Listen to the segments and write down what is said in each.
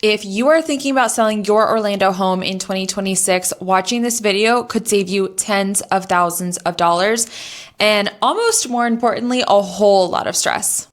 If you are thinking about selling your Orlando home in 2026, watching this video could save you tens of thousands of dollars and almost more importantly, a whole lot of stress.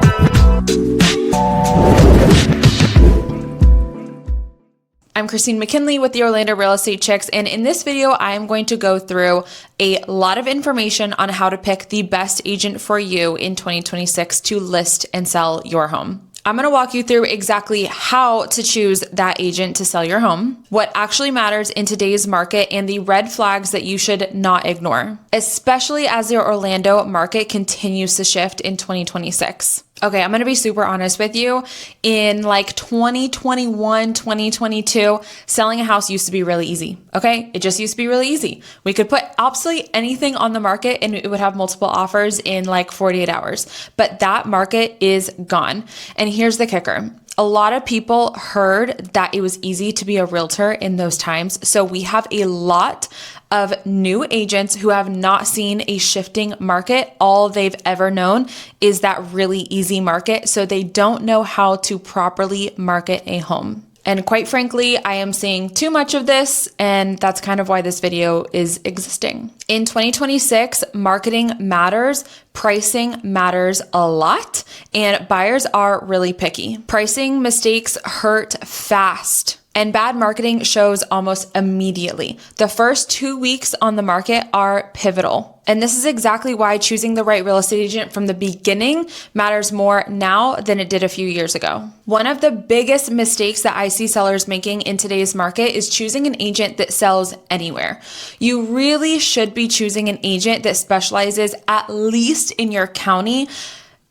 I'm Christine McKinley with the Orlando Real Estate Chicks, and in this video, I am going to go through a lot of information on how to pick the best agent for you in 2026 to list and sell your home. I'm going to walk you through exactly how to choose that agent to sell your home, what actually matters in today's market, and the red flags that you should not ignore, especially as the Orlando market continues to shift in 2026. Okay, I'm going to be super honest with you. In like 2021, 2022, selling a house used to be really easy. Okay, it just used to be really easy. We could put absolutely anything on the market and it would have multiple offers in like 48 hours. But that market is gone. And here's the kicker. A lot of people heard that it was easy to be a realtor in those times. So we have a lot of new agents who have not seen a shifting market. All they've ever known is that really easy market. So they don't know how to properly market a home. And quite frankly, I am seeing too much of this, and that's kind of why this video is existing. In 2026, marketing matters, pricing matters a lot, and buyers are really picky. Pricing mistakes hurt fast. And bad marketing shows almost immediately. The first 2 weeks on the market are pivotal. And this is exactly why choosing the right real estate agent from the beginning matters more now than it did a few years ago. One of the biggest mistakes that I see sellers making in today's market is choosing an agent that sells anywhere. You really should be choosing an agent that specializes at least in your county,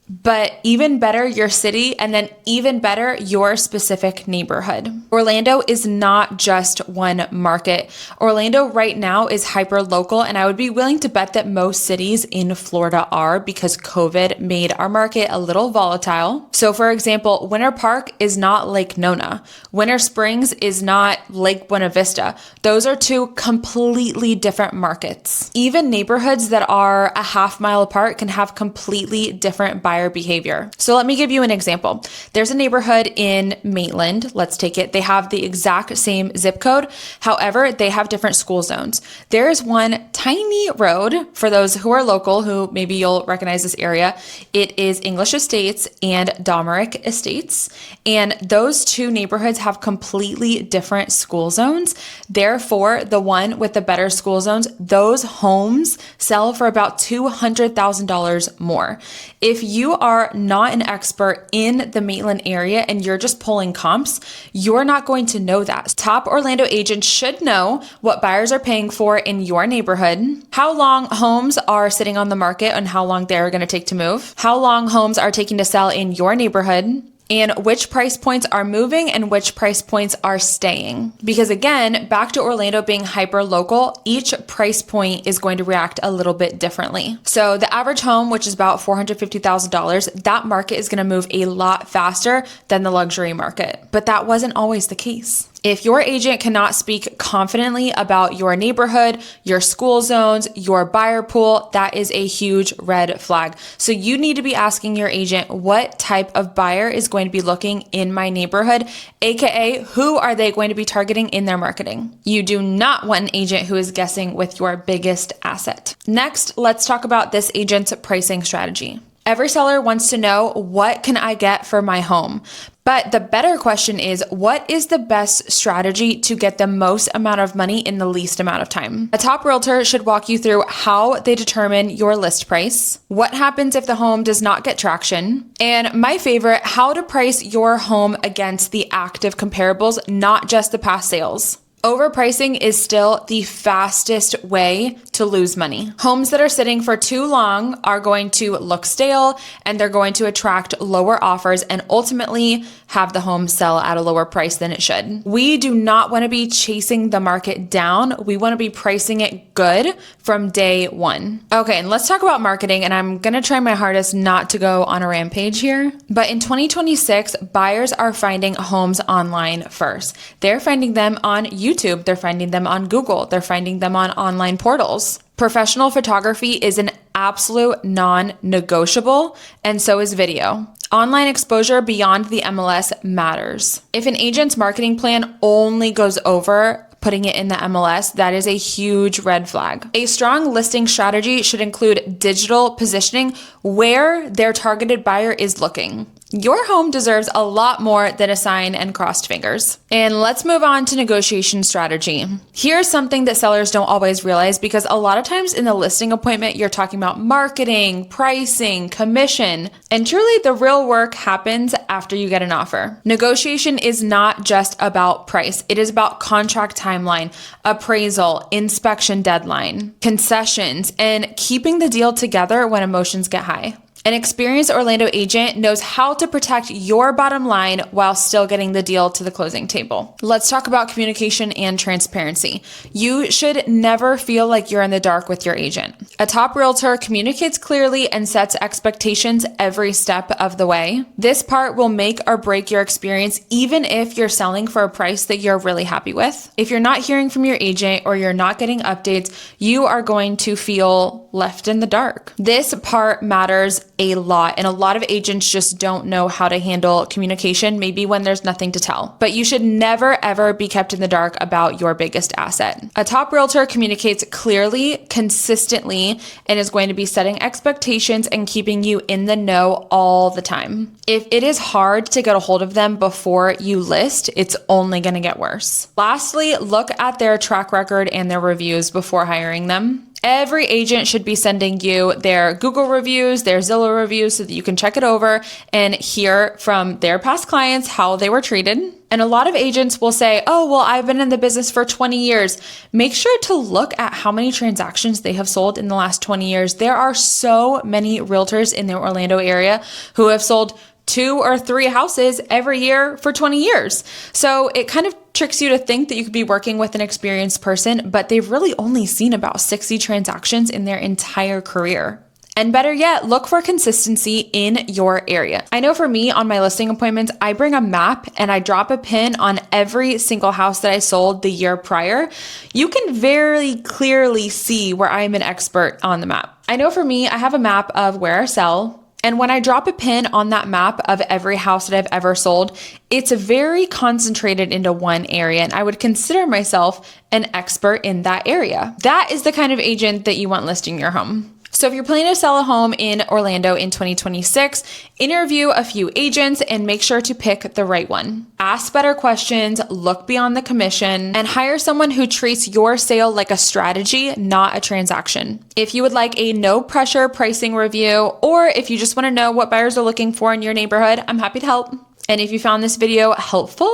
but even better, your city, and then even better, your specific neighborhood. Orlando is not just one market. Orlando right now is hyper local, and I would be willing to bet that most cities in Florida are, because COVID made our market a little volatile. So for example, Winter Park is not Lake Nona. Winter Springs is not Lake Buena Vista. Those are two completely different markets. Even neighborhoods that are a half mile apart can have completely different buyer behavior. So let me give you an example. There's a neighborhood in Maitland. Let's take it. They have the exact same zip code. However, they have different school zones. There is one tiny road for those who are local, who maybe you'll recognize this area. It is English Estates and Domerick Estates. And those two neighborhoods have completely different school zones. Therefore, the one with the better school zones, those homes sell for about $200,000 more. If you are not an expert in the Maitland area and you're just pulling comps, you're not going to know that. Top Orlando agents should know what buyers are paying for in your neighborhood, how long homes are sitting on the market and how long they're going to take to move, how long homes are taking to sell in your neighborhood, and which price points are moving and which price points are staying. Because again, back to Orlando being hyper local, each price point is going to react a little bit differently. So the average home, which is about $450,000, that market is going to move a lot faster than the luxury market. But that wasn't always the case. If your agent cannot speak confidently about your neighborhood, your school zones, your buyer pool, that is a huge red flag. So you need to be asking your agent, what type of buyer is going to be looking in my neighborhood, aka who are they going to be targeting in their marketing? You do not want an agent who is guessing with your biggest asset. Next, let's talk about this agent's pricing strategy. Every seller wants to know, what can I get for my home? But the better question is, what is the best strategy to get the most amount of money in the least amount of time? A top realtor should walk you through how they determine your list price, what happens if the home does not get traction, and my favorite, how to price your home against the active comparables, not just the past sales. Overpricing is still the fastest way to lose money. Homes that are sitting for too long are going to look stale and they're going to attract lower offers and ultimately have the home sell at a lower price than it should. We do not want to be chasing the market down. We want to be pricing it good from day one. Okay, and let's talk about marketing, and I'm going to try my hardest not to go on a rampage here. But in 2026, buyers are finding homes online first. They're finding them on YouTube. They're finding them on Google. They're finding them on online portals. Professional photography is an absolute non-negotiable, and so is video. Online exposure beyond the MLS matters. If an agent's marketing plan only goes over putting it in the MLS, that is a huge red flag. A strong listing strategy should include digital positioning where their targeted buyer is looking. Your home deserves a lot more than a sign and crossed fingers. And let's move on to negotiation strategy. Here's something that sellers don't always realize, because a lot of times in the listing appointment, you're talking about marketing, pricing, commission, and truly the real work happens after you get an offer. Negotiation is not just about price. It is about contract timeline, appraisal, inspection deadline, concessions, and keeping the deal together when emotions get high. An experienced Orlando agent knows how to protect your bottom line while still getting the deal to the closing table. Let's talk about communication and transparency. You should never feel like you're in the dark with your agent. A top realtor communicates clearly and sets expectations every step of the way. This part will make or break your experience, even if you're selling for a price that you're really happy with. If you're not hearing from your agent or you're not getting updates, you are going to feel left in the dark. This part matters a lot, and a lot of agents just don't know how to handle communication, maybe when there's nothing to tell. But you should never ever be kept in the dark about your biggest asset. A top realtor communicates clearly, consistently, and is going to be setting expectations and keeping you in the know all the time. If it is hard to get a hold of them before you list, it's only going to get worse. Lastly, look at their track record and their reviews before hiring them. Every agent should be sending you their Google reviews, their Zillow reviews, so that you can check it over and hear from their past clients how they were treated. And a lot of agents will say, oh, well, I've been in the business for 20 years. Make sure to look at how many transactions they have sold in the last 20 years. There are so many realtors in the Orlando area who have sold 2 or 3 houses every year for 20 years. So it kind of tricks you to think that you could be working with an experienced person, but they've really only seen about 60 transactions in their entire career. And better yet, look for consistency in your area. I know for me, on my listing appointments, I bring a map and I drop a pin on every single house that I sold the year prior. You can very clearly see where I'm an expert on the map. I know for me, I have a map of where I sell. And when I drop a pin on that map of every house that I've ever sold, it's very concentrated into one area, and I would consider myself an expert in that area. That is the kind of agent that you want listing your home. So if you're planning to sell a home in Orlando in 2026, interview a few agents and make sure to pick the right one. Ask better questions, look beyond the commission, and hire someone who treats your sale like a strategy, not a transaction. If you would like a no pressure pricing review, or if you just want to know what buyers are looking for in your neighborhood, I'm happy to help. And if you found this video helpful,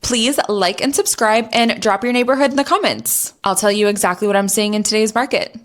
please like and subscribe and drop your neighborhood in the comments. I'll tell you exactly what I'm seeing in today's market.